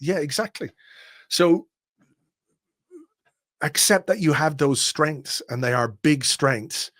Yeah, exactly. So accept that you have those strengths and they are big strengths,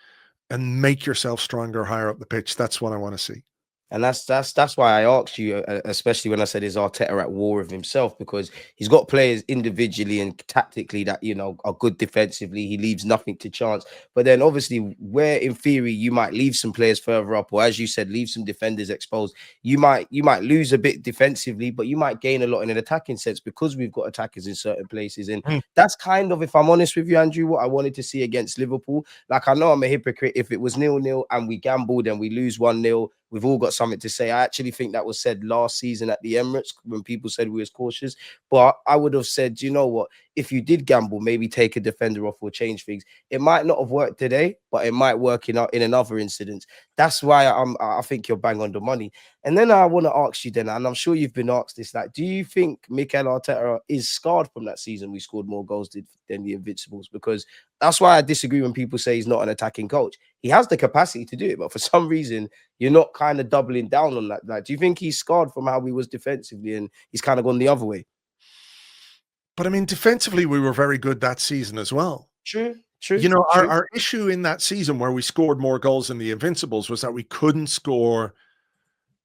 and make yourself stronger higher up the pitch. That's what I want to see. And that's why I asked you, especially when I said is Arteta at war with himself, because he's got players individually and tactically that are good defensively. He leaves nothing to chance. But then obviously, where in theory you might leave some players further up, or as you said, leave some defenders exposed, you might lose a bit defensively, but you might gain a lot in an attacking sense because we've got attackers in certain places. And that's kind of, if I'm honest with you, Andrew, what I wanted to see against Liverpool. Like, I know I'm a hypocrite. If it was 0-0 and we gambled and we lose 1-0, we've all got something to say. I actually think that was said last season at the Emirates when people said we was cautious. But I would have said, you know what? If you did gamble, maybe take a defender off or change things. It might not have worked today, but it might work in another incident. That's why I think you're bang on the money. And then I want to ask you then, and I'm sure you've been asked this, like, do you think Mikel Arteta is scarred from that season we scored more goals than the Invincibles? Because that's why I disagree when people say he's not an attacking coach. He has the capacity to do it, but for some reason, you're not kind of doubling down on that. Like, do you think he's scarred from how he was defensively and he's kind of gone the other way? But I mean, defensively, we were very good that season as well. True. Our issue in that season where we scored more goals than the Invincibles was that we couldn't score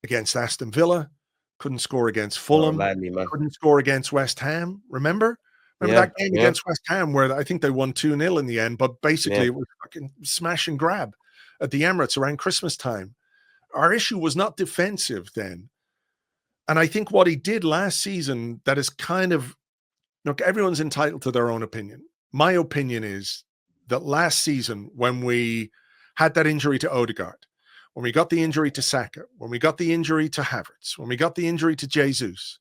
against Aston Villa, couldn't score against Fulham, couldn't score against West Ham. Remember that game against West Ham where I think they won 2-0 in the end, but basically it was fucking smash and grab at the Emirates around Christmas time. Our issue was not defensive then. And I think what he did last season that is kind of, look, everyone's entitled to their own opinion. My opinion is that last season, when we had that injury to Odegaard, when we got the injury to Saka, when we got the injury to Havertz, when we got the injury to Jesus,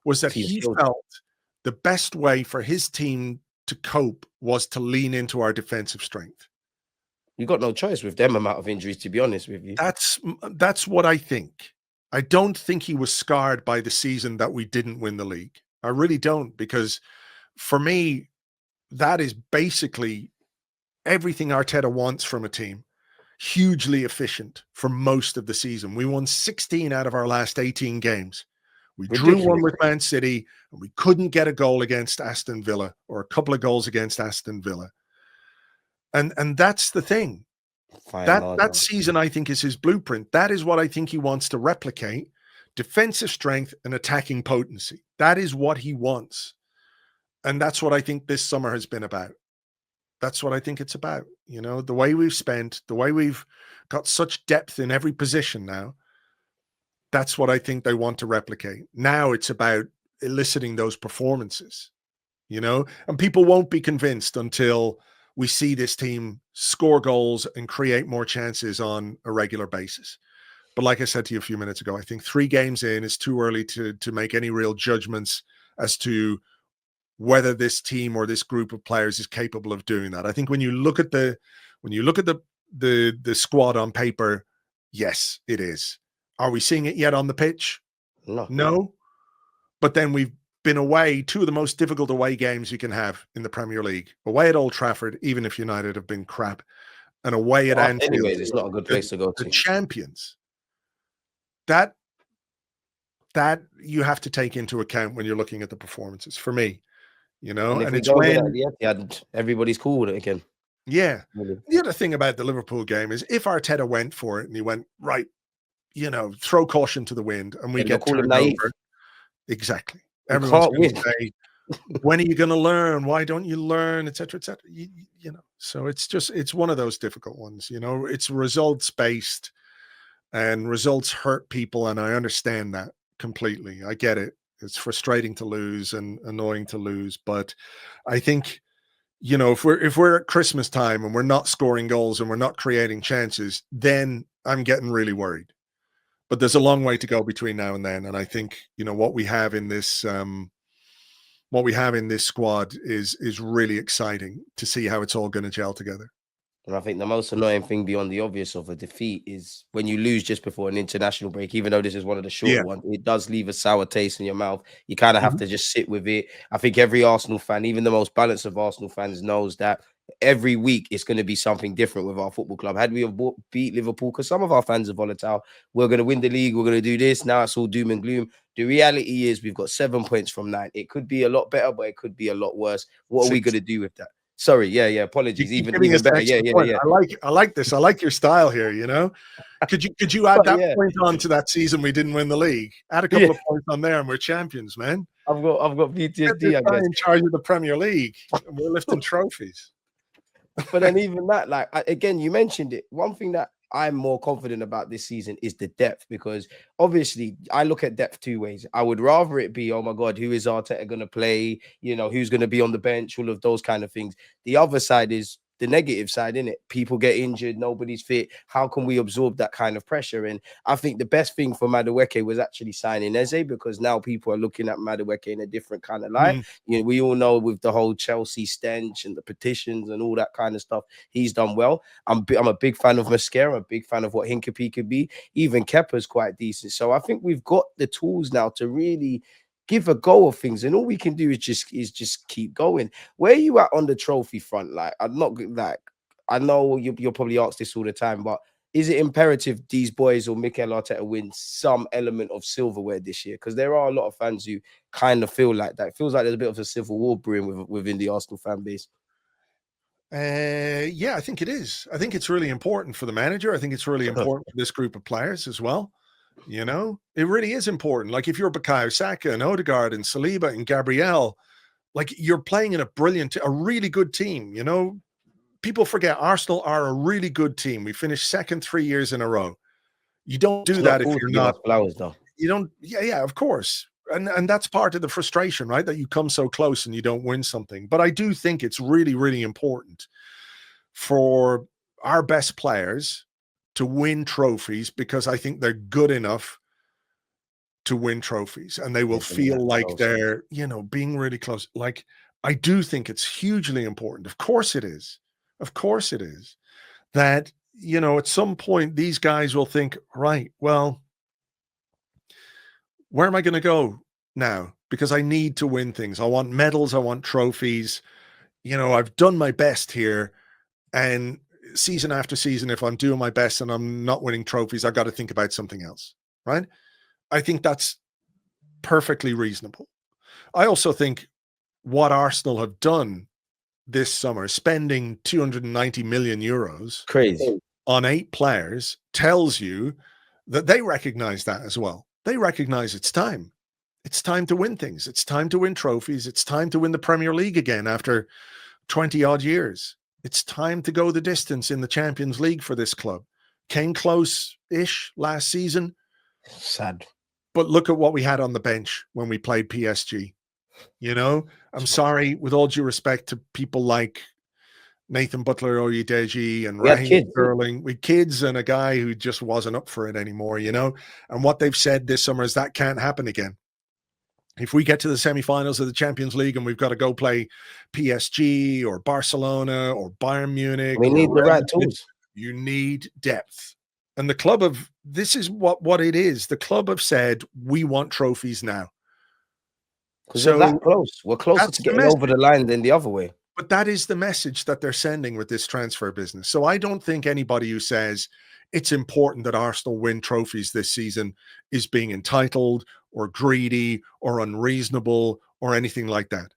was that he felt the best way for his team to cope was to lean into our defensive strength. You got no choice with them amount of injuries, to be honest with you. That's what I think. I don't think he was scarred by the season that we didn't win the league. I really don't, because for me, that is basically everything Arteta wants from a team. Hugely efficient for most of the season. We won 16 out of our last 18 games. We drew one with Man City, and we couldn't get a goal against Aston Villa, or a couple of goals against Aston Villa. And that's the thing. That season, I think, is his blueprint. That is what I think he wants to replicate. Defensive strength and attacking potency. That is what he wants. And that's what I think this summer has been about. That's what I think it's about. You know, the way we've spent, the way we've got such depth in every position now, that's what I think they want to replicate. Now it's about eliciting those performances, you know, and people won't be convinced until we see this team score goals and create more chances on a regular basis. But like I said to you a few minutes ago, I think 3 games in is too early to make any real judgments as to whether this team or this group of players is capable of doing that. I think when you look at the squad on paper, yes, it is. Are we seeing it yet on the pitch? No. But then we've been away 2 of the most difficult away games you can have in the Premier League. Away at Old Trafford, even if United have been crap, and away at Anfield. Anyways, it's not a good place to go to. The champions. That you have to take into account when you're looking at the performances, for me. You know, and it's when everybody's cool with it again. Yeah. The other thing about the Liverpool game is if Arteta went for it and he went, right, you know, throw caution to the wind and we get turned over. Exactly. Everyone's going to say, when are you going to learn? Why don't you learn? Et cetera, et cetera. You know, so it's one of those difficult ones. You know, it's results based and results hurt people. And I understand that completely. I get it. It's frustrating to lose and annoying to lose. But I think, you know, if we're at Christmas time and we're not scoring goals and we're not creating chances, then I'm getting really worried. But there's a long way to go between now and then. And I think, you know, what we have in this squad is really exciting to see how it's all going to gel together. And I think the most annoying thing beyond the obvious of a defeat is when you lose just before an international break, even though this is one of the shorter ones, it does leave a sour taste in your mouth. You kind of have to just sit with it. I think every Arsenal fan, even the most balanced of Arsenal fans, knows that every week it's going to be something different with our football club. Had we have beat Liverpool, because some of our fans are volatile, we're going to win the league, we're going to do this. Now it's all doom and gloom. The reality is we've got 7 points from 9. It could be a lot better, but it could be a lot worse. What are we going to do with that? Sorry, yeah. You Apologies. keep Even giving us an better. extra point. I like this. I like your style here. You know, could you add that point on to that season we didn't win the league? Add a couple of points on there, and we're champions, man. I've got PTSD. I guess in charge of the Premier League, and we're lifting trophies. But then even that, like again, you mentioned it. One thing that I'm more confident about this season is the depth, because obviously I look at depth 2 ways. I would rather it be, oh my God, who is Arteta going to play? You know, who's going to be on the bench? All of those kind of things. The other side is the negative side, isn't it? People get injured, nobody's fit. How can we absorb that kind of pressure? And I think the best thing for Madueke was actually signing Eze, because now people are looking at Madueke in a different kind of light. You know, we all know with the whole Chelsea stench and the petitions and all that kind of stuff, he's done well. I'm a big fan of Mascara, a big fan of what Hincapie could be. Even Kepa's quite decent. So I think we've got the tools now to really give a go of things, and all we can do is just keep going. Where are you at on the trophy front? Like, I'm not like, I know you'll probably ask this all the time, but is it imperative these boys or Mikel Arteta win some element of silverware this year? Because there are a lot of fans who kind of feel like that. It feels like there's a bit of a civil war brewing within the Arsenal fan base. Yeah, I think it is. I think it's really important for the manager. I think it's really important for this group of players as well. You know, it really is important. Like if you're Bukayo Saka and Odegaard and Saliba and Gabriel, like you're playing in a really good team. You know, people forget Arsenal are a really good team. We finished second 3 years in a row. You don't do that if you're not. Flowers, though. You don't. Yeah, of course. And that's part of the frustration, right? That you come so close and you don't win something. But I do think it's really, really important for our best players to win trophies, because I think they're good enough to win trophies, and they will feel like they're, you know, being really close. Like, I do think it's hugely important. Of course it is. Of course it is. That, you know, at some point these guys will think, right, well, where am I going to go now? Because I need to win things. I want medals. I want trophies. You know, I've done my best here, and season after season, if I'm doing my best and I'm not winning trophies, I've got to think about something else, right? I think that's perfectly reasonable. I also think what Arsenal have done this summer, spending 290 million euros crazy on 8 players, tells you that they recognize that as well. They recognize it's time. It's time to win things. It's time to win trophies. It's time to win the Premier League again after 20 odd years. It's time to go the distance in the Champions League for this club. Came close-ish last season. Sad. But look at what we had on the bench when we played PSG. You know, I'm sorry, with all due respect to people like Nathan Butler-Oyedeji and Raheem Sterling. We kids and a guy who just wasn't up for it anymore, you know. And what they've said this summer is that can't happen again. If we get to the semifinals of the Champions League and we've got to go play PSG or Barcelona or Bayern Munich, we need the right tools. You need depth. And the club of, this is what it is. The club have said, we want trophies now. Because we're that close. We're closer to getting over the line than the other way. But that is the message that they're sending with this transfer business. So I don't think anybody who says it's important that Arsenal win trophies this season is being entitled or greedy or unreasonable or anything like that.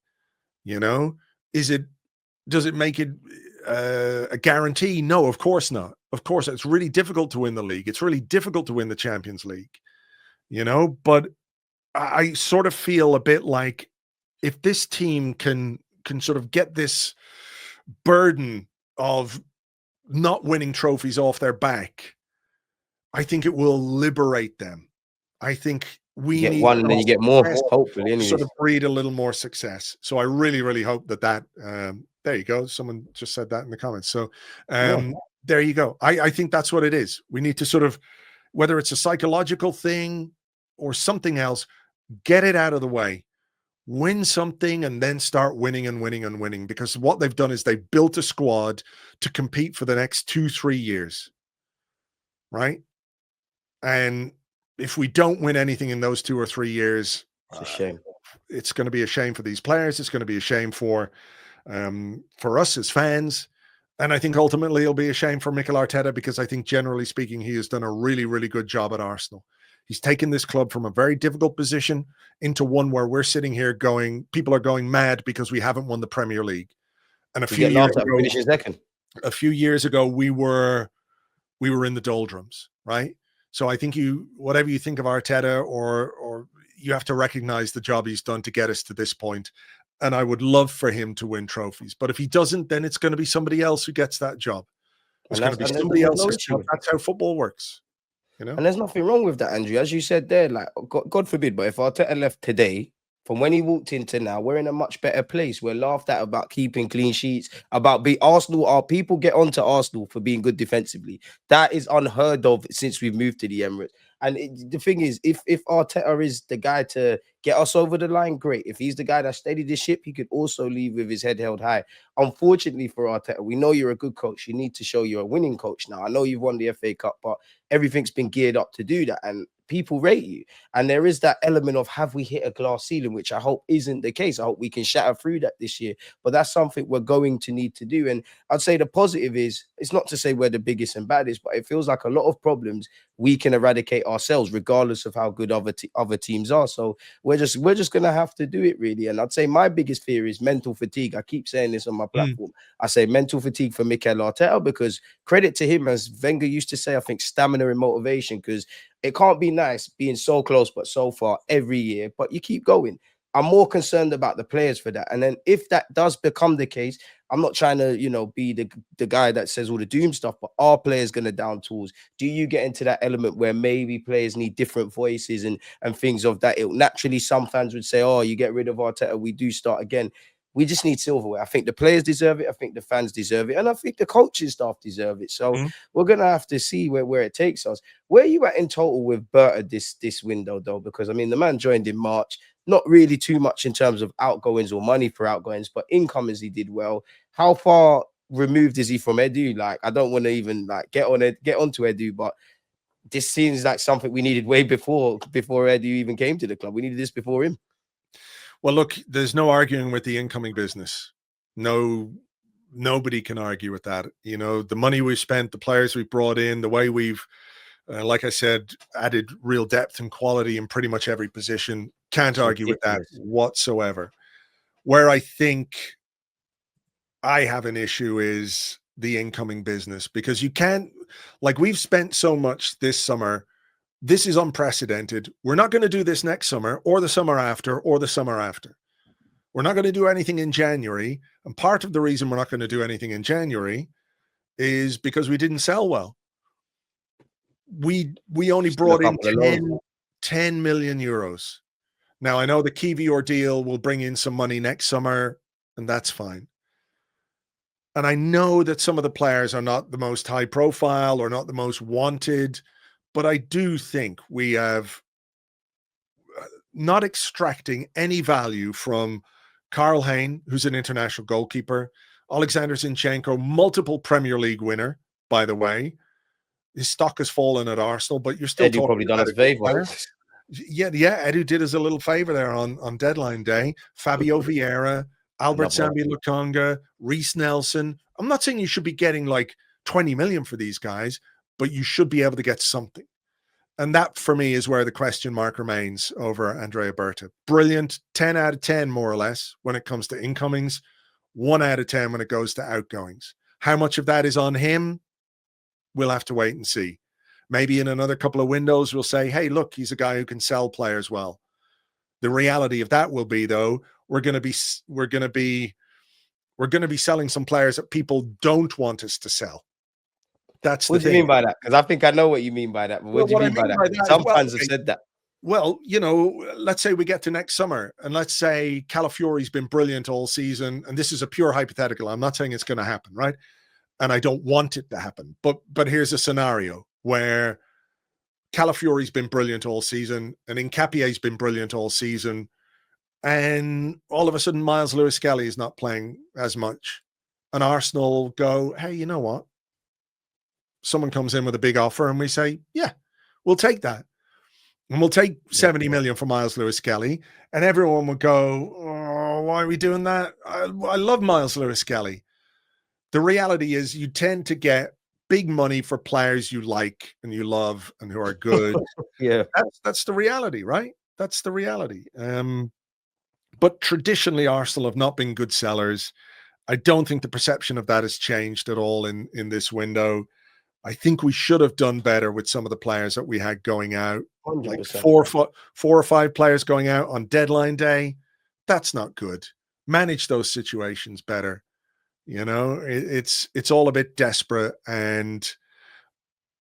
You know, does it make it a guarantee? No, of course not. Of course, it's really difficult to win the league. It's really difficult to win the Champions League, you know, but I sort of feel a bit like if this team can sort of get this burden of not winning trophies off their back, I think it will liberate them. I think we get one and then you get more, hopefully, anyways. Sort of breed a little more success. So I really, really hope that there you go. Someone just said that in the comments. So there you go. I think that's what it is. We need to sort of, whether it's a psychological thing or something else, get it out of the way, win something, and then start winning and winning and winning. Because what they've done is they've built a squad to compete for the next 2-3 years. Right? And if we don't win anything in those 2 or 3 years, it's a shame. It's going to be a shame for these players. It's going to be a shame for for us as fans. And I think ultimately it'll be a shame for Mikel Arteta, because I think generally speaking, he has done a really, really good job at Arsenal. He's taken this club from a very difficult position into one where we're sitting here going, people are going mad because we haven't won the Premier League. And You get laughed at finishing second. A few years ago, we were in the doldrums, right? So I think whatever you think of Arteta, or you have to recognize the job he's done to get us to this point. And I would love for him to win trophies. But if he doesn't, then it's going to be somebody else who gets that job. It's going to be somebody else's job. That's how football works. You know? And there's nothing wrong with that, Andrew. As you said there, like, God forbid, but if Arteta left today, from when he walked into now, we're in a much better place. We're laughed at about keeping clean sheets, about Arsenal. Our people get onto Arsenal for being good defensively. That is unheard of since we've moved to the Emirates. And the thing is, if Arteta is the guy to get us over the line, great. If he's the guy that steadied the ship, he could also leave with his head held high. Unfortunately for Arteta, we know you're a good coach. You need to show you're a winning coach now. I know you've won the FA Cup, but everything's been geared up to do that. And people rate you. And there is that element of, have we hit a glass ceiling, which I hope isn't the case. I hope we can shatter through that this year. But that's something we're going to need to do. And I'd say the positive is, it's not to say we're the biggest and baddest, but it feels like a lot of problems we can eradicate ourselves, regardless of how good other teams are. So we're just going to have to do it, really. And I'd say my biggest fear is mental fatigue. I keep saying this on my platform. I say mental fatigue for Mikel Arteta, because credit to him, as Wenger used to say, I think stamina and motivation, because it can't be nice being so close but so far every year, but you keep going. I'm more concerned about the players for that. And then if that does become the case, I'm not trying to, be the guy that says all the doom stuff, but are players going to down tools? Do you get into that element where maybe players need different voices and things of that ilk? Naturally, some fans would say, oh, you get rid of Arteta, we do start again. We just need silverware. I think the players deserve it. I think the fans deserve it. And I think the coaching staff deserve it. So we're going to have to see where it takes us. Where are you at in total with Berta this window, though? Because, I mean, the man joined in March. Not really too much in terms of outgoings or money for outgoings, but incomings he did well. How far removed is he from Edu? Like, I don't want to even get onto Edu, but this seems like something we needed way before Edu even came to the club. We needed this before him. Well, look, there's no arguing with the incoming business. Nobody can argue with that. The money we've spent, the players we've brought in, the way we've, like I said, added real depth and quality in pretty much every position. Can't argue with that whatsoever. Where I think I have an issue is the incoming business, because you can't, we've spent so much this summer. This is unprecedented. We're not going to do this next summer or the summer after or the summer after. We're not going to do anything in January. And part of the reason we're not going to do anything in January is because we didn't sell well. We only brought in 10 million euros. Now, I know the Kiwior deal will bring in some money next summer, and that's fine. And I know that some of the players are not the most high profile or not the most wanted, but I do think we have not extracting any value from Karl Hayne, who's an international goalkeeper, Alexander Zinchenko, multiple Premier League winner, by the way. His stock has fallen at Arsenal, but you're still Edu probably done us a favor. Yeah, Edu did us a little favor there on deadline day. Fabio Vieira, Albert Zambi Lukonga, Reece Nelson. I'm not saying you should be getting 20 million for these guys, but you should be able to get something. And that, for me, is where the question mark remains over Andrea Berta. Brilliant, 10 out of 10, more or less, when it comes to incomings, 1 out of 10 when it goes to outgoings. How much of that is on him? We'll have to wait and see. Maybe in another couple of windows, we'll say, hey, look, he's a guy who can sell players well. The reality of that will be, though, we're going to be selling some players that people don't want us to sell. That's what do you mean by that? Because I think I know what you mean by that. But what do you mean by that? Some fans have said that. Well, let's say we get to next summer, and let's say Calafiori's been brilliant all season, and this is a pure hypothetical. I'm not saying it's going to happen, right? And I don't want it to happen. But here's a scenario where Calafiori's been brilliant all season, and Nkapie's been brilliant all season, and all of a sudden Miles Lewis-Skelly is not playing as much, and Arsenal go, hey, you know what? Someone comes in with a big offer, and we say, yeah, we'll take that. And we'll take 70 million for Miles Lewis-Skelly, and everyone would go, oh, why are we doing that? I love Miles Lewis-Skelly. The reality is you tend to get big money for players you like and you love and who are good. Yeah. That's the reality, right? That's the reality. But traditionally, Arsenal have not been good sellers. I don't think the perception of that has changed at all in this window. I think we should have done better with some of the players that we had going out. 100%. Like four or five players going out on deadline day. That's not good. Manage those situations better. You know, it's all a bit desperate, and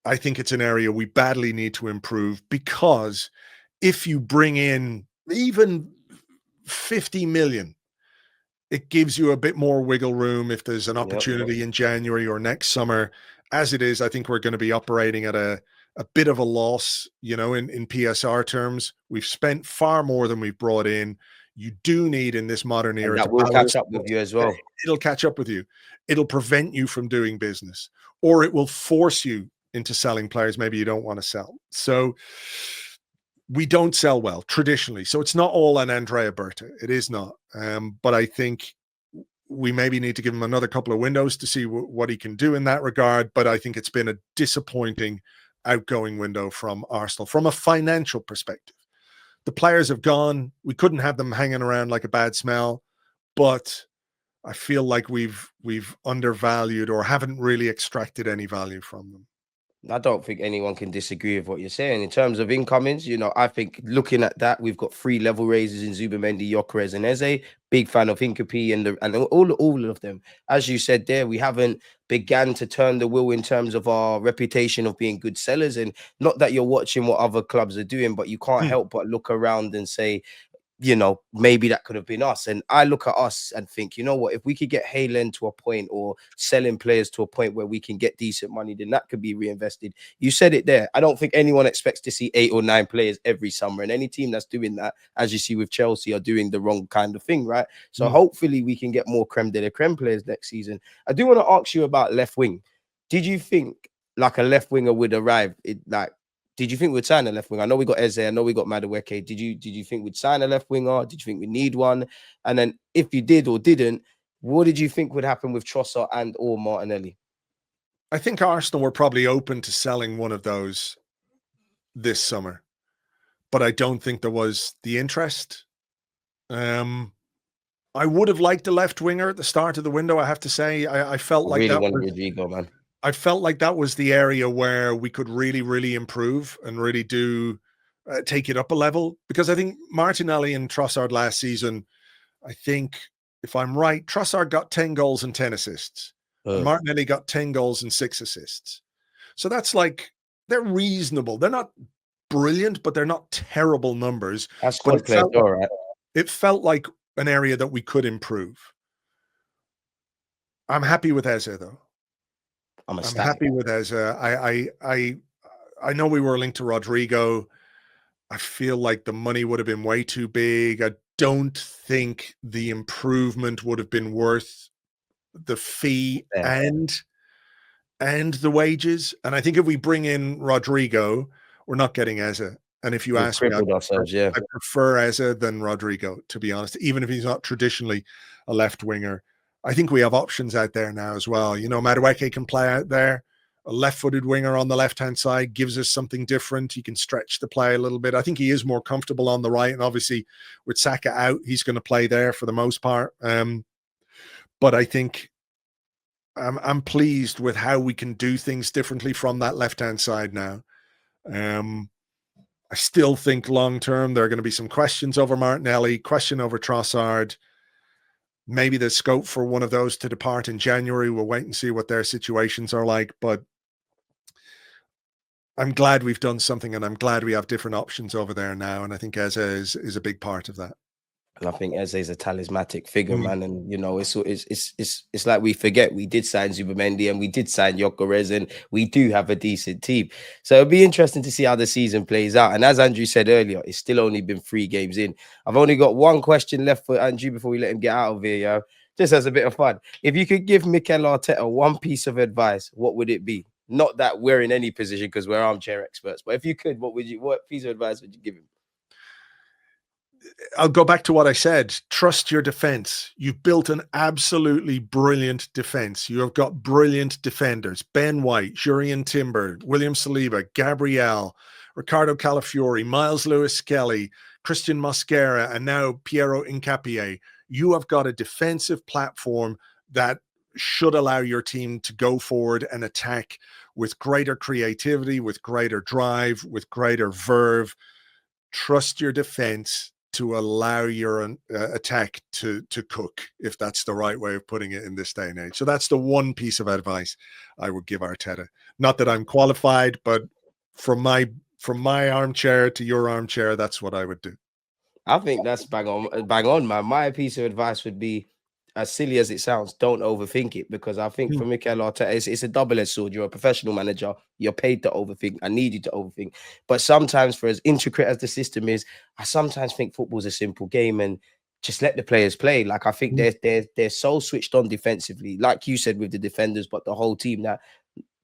I think it's an area we badly need to improve, because if you bring in even 50 million, it gives you a bit more wiggle room if there's an opportunity in January or next summer. As it is, I think we're going to be operating at a bit of a loss, you know, in PSR terms. We've spent far more than we've brought in. You do need, in this modern era, and that will catch up with you as well. It'll catch up with you. It'll prevent you from doing business, or it will force you into selling players maybe you don't want to sell. So we don't sell well traditionally. So it's not all on Andrea Berta. It is not. But I think we maybe need to give him another couple of windows to see what he can do in that regard. But I think it's been a disappointing outgoing window from Arsenal from a financial perspective. The players have gone. We couldn't have them hanging around like a bad smell, but I feel like we've undervalued or haven't really extracted any value from them. I don't think anyone can disagree with what you're saying. In terms of incomings, you know, I think looking at that, we've got 3 level raises in Zubimendi, Gyökeres, and Eze. Big fan of Hincapié and all of them. As you said there, we haven't began to turn the wheel in terms of our reputation of being good sellers. And not that you're watching what other clubs are doing, but you can't help but look around and say, you know, maybe that could have been us. And I look at us and think, you know what, if we could get Haaland to a point, or selling players to a point where we can get decent money, then that could be reinvested. You said it there. I don't think anyone expects to see 8 or 9 players every summer. And any team that's doing that, as you see with Chelsea, are doing the wrong kind of thing, right? So hopefully we can get more creme de la creme players next season. I do want to ask you about left wing. Did you think like a left winger would arrive? Did you think we'd sign a left winger? I know we got Eze, I know we got Madueke. Did you think we'd sign a left winger? Did you think we need one? And then if you did or didn't, what did you think would happen with Trossard and or Martinelli? I think Arsenal were probably open to selling one of those this summer, but I don't think there was the interest. I would have liked a left winger at the start of the window, I have to say. I felt like really that wanted was, Rodrigo, man. I felt like that was the area where we could really, really improve and really do take it up a level. Because I think Martinelli and Trossard last season, I think, if I'm right, Trossard got 10 goals and 10 assists. And Martinelli got 10 goals and 6 assists. So that's like, they're reasonable. They're not brilliant, but they're not terrible numbers. That's squad players, all right. It felt like an area that we could improve. I'm happy with Eze, though. I'm happy with Eze. I know we were linked to Rodrigo. I feel like the money would have been way too big. I don't think the improvement would have been worth the fee and the wages. And I think if we bring in Rodrigo, we're not getting Eze. And if you ask me, I prefer Eze than Rodrigo, to be honest, even if he's not traditionally a left winger. I think we have options out there now as well. You know, Madueke can play out there. A left-footed winger on the left-hand side gives us something different. He can stretch the play a little bit. I think he is more comfortable on the right. And obviously with Saka out, he's going to play there for the most part. But I think I'm pleased with how we can do things differently from that left-hand side now. I still think long-term there are going to be some questions over Martinelli, question over Trossard. Maybe there's scope for one of those to depart in January. We'll wait and see what their situations are like. But I'm glad we've done something, and I'm glad we have different options over there now. And I think Eze is a big part of that. And I think Eze is a talismanic figure, man. And, you know, it's like we forget we did sign Zubimendi and we did sign Gyökeres, and we do have a decent team. So it'll be interesting to see how the season plays out. And as Andrew said earlier, it's still only been 3 games in. I've only got one question left for Andrew before we let him get out of here, yo. Just as a bit of fun. If you could give Mikel Arteta one piece of advice, what would it be? Not that we're in any position because we're armchair experts, but if you could, what piece of advice would you give him? I'll go back to what I said. Trust your defense. You've built an absolutely brilliant defense. You have got brilliant defenders. Ben White, Jurriën Timber, William Saliba, Gabriel, Ricardo Calafiori, Miles Lewis-Skelly, Christian Mosquera, and now Piero Hincapié. You have got a defensive platform that should allow your team to go forward and attack with greater creativity, with greater drive, with greater verve. Trust your defense to allow your attack to cook, if that's the right way of putting it in this day and age. So that's the one piece of advice I would give Arteta. Not that I'm qualified, but from my armchair to your armchair, that's what I would do. I think that's bang on, man. My piece of advice would be, as silly as it sounds, don't overthink it, because I think for Mikel Arteta, it's a double-edged sword. You're a professional manager. You're paid to overthink. I need you to overthink. But sometimes, for as intricate as the system is, I sometimes think football's a simple game, and just let the players play. Like, I think they're so switched on defensively, like you said, with the defenders, but the whole team, that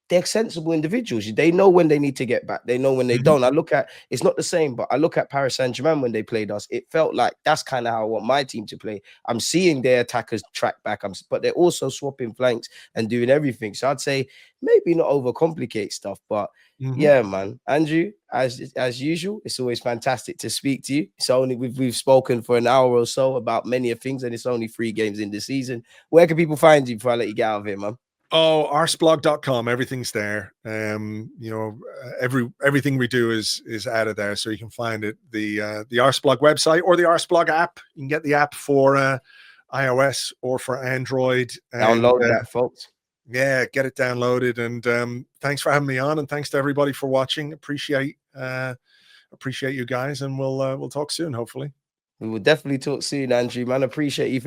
they're sensible individuals. They know when they need to get back. They know when they don't. I look at, it's not the same, but I look at Paris Saint-Germain when they played us. It felt like that's kind of how I want my team to play. I'm seeing their attackers track back, but they're also swapping flanks and doing everything. So I'd say maybe not overcomplicate stuff, but yeah, man. Andrew, as usual, it's always fantastic to speak to you. It's only we've spoken for an hour or so about many of things, and it's only 3 games in the season. Where can people find you before I let you get out of here, man? Oh, arseblog.com, everything's there. You know, everything we do is out of there, so you can find it. The Arseblog website or the Arseblog app. You can get the app for iOS or for Android. Download that, folks. Yeah, get it downloaded. And thanks for having me on, and thanks to everybody for watching. Appreciate you guys, and we'll talk soon, hopefully. We will definitely talk soon, Andrew, man. Appreciate you.